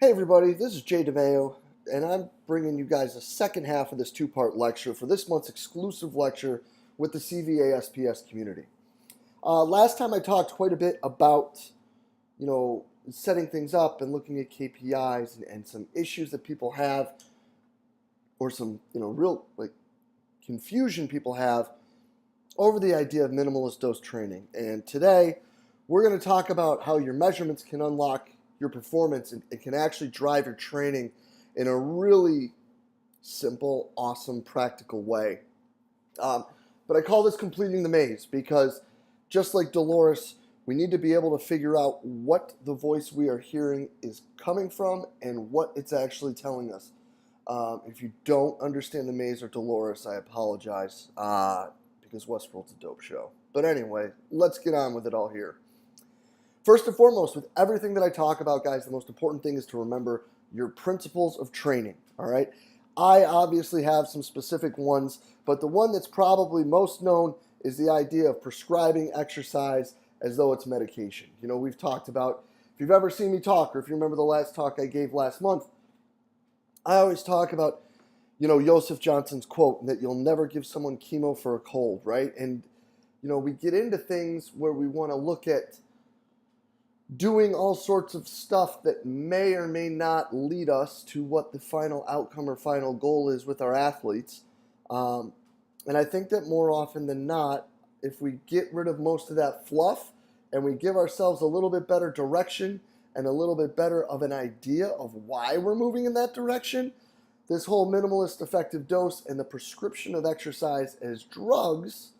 Hey everybody, this is DeMayo, and I'm bringing you guys the second half of this two-part lecture for this month's exclusive lecture with the CVA-SPS community. Last time I talked quite a bit about, setting things up and looking at KPIs and some issues that people have, or some, real confusion people have over the idea of minimalist dose training. And today, we're going to talk about how your measurements can unlock your performance and it can actually drive your training in a really simple, awesome, practical way. But I call this completing the maze because just like Dolores, we need to be able to figure out what the voice we are hearing is coming from and what it's actually telling us. If you don't understand the maze or Dolores, I apologize because Westworld's a dope show. But anyway, let's get on with it all here. First and foremost, with everything that I talk about, guys, the most important thing is to remember your principles of training, all right? I obviously have some specific ones, but the one that's probably most known is the idea of prescribing exercise as though it's medication. We've talked about, if you've ever seen me talk, or if you remember the last talk I gave last month, I always talk about, Joseph Johnson's quote, that you'll never give someone chemo for a cold, right? And, we get into things where we want to look at doing all sorts of stuff that may or may not lead us to what the final outcome or final goal is with our athletes. And I think that more often than not, if we get rid of most of that fluff and we give ourselves a little bit better direction and a little bit better of an idea of why we're moving in that direction, this whole minimalist effective dose and the prescription of exercise as drugs,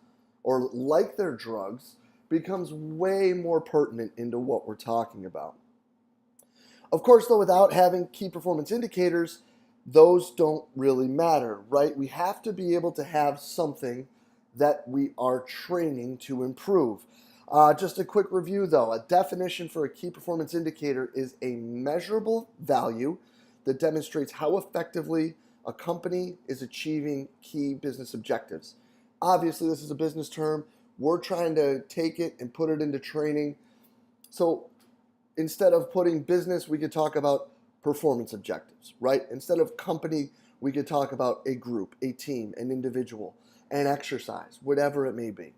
or like they're drugs, becomes way more pertinent into what we're talking about. Of course, though, without having key performance indicators, those don't really matter, right? We have to be able to have something that we are training to improve. Just a quick review, though. A definition for a key performance indicator is a measurable value that demonstrates how effectively a company is achieving key business objectives. Obviously, this is a business term. We're trying to take it and put it into training. So instead of putting business, we could talk about performance objectives, right? Instead of company, we could talk about a group, a team, an individual, an exercise, whatever it may be.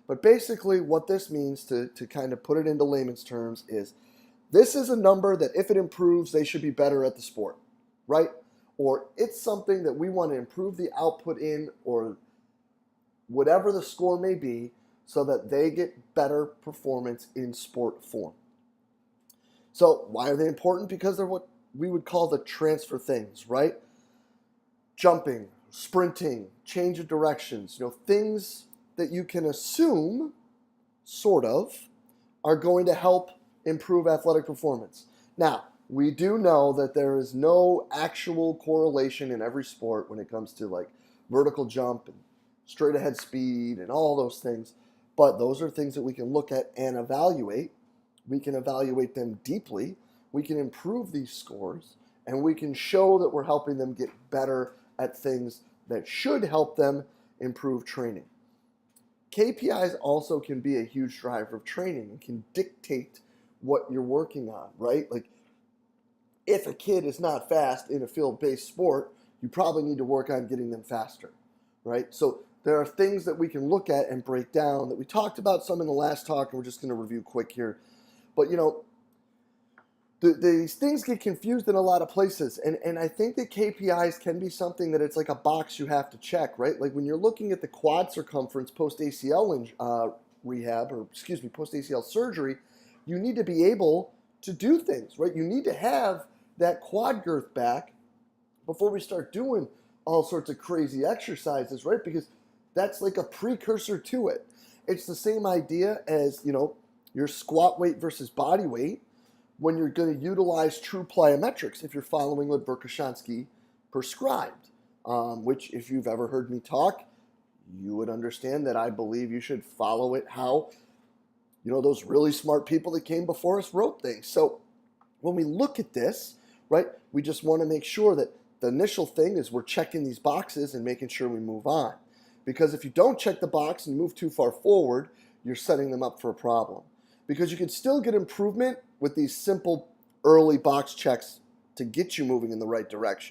But basically what this means, to kind of put it into layman's terms, is this is a number that if it improves, they should be better at the sport, right? Or it's something that we want to improve the output in, or whatever the score may be, so that they get better performance in sport form. So why are they important? Because they're what we would call the transfer things, right? Jumping, sprinting, change of directions, things that you can assume, sort of, are going to help improve athletic performance. Now, we do know that there is no actual correlation in every sport when it comes to like vertical jump and straight ahead speed and all those things. But those are things that we can look at and evaluate. We can evaluate them deeply. We can improve these scores, and we can show that we're helping them get better at things that should help them improve training. KPIs also can be a huge driver of training and can dictate what you're working on, right? Like, if a kid is not fast in a field-based sport, you probably need to work on getting them faster, right? So there are things that we can look at and break down that we talked about some in the last talk, and we're just going to review quick here. But, these things get confused in a lot of places, and I think that KPIs can be something that it's like a box you have to check, right? Like when you're looking at the quad circumference post-ACL rehab, or excuse me, post-ACL surgery, you need to be able to do things, right? You need to have that quad girth back before we start doing all sorts of crazy exercises, right? Because that's like a precursor to it. It's the same idea as, your squat weight versus body weight when you're going to utilize true plyometrics if you're following what Verkhoshansky prescribed, which if you've ever heard me talk, you would understand that I believe you should follow it how, those really smart people that came before us wrote things. So when we look at this, right, we just want to make sure that the initial thing is we're checking these boxes and making sure we move on. Because if you don't check the box and move too far forward, you're setting them up for a problem. Because you can still get improvement with these simple early box checks to get you moving in the right direction.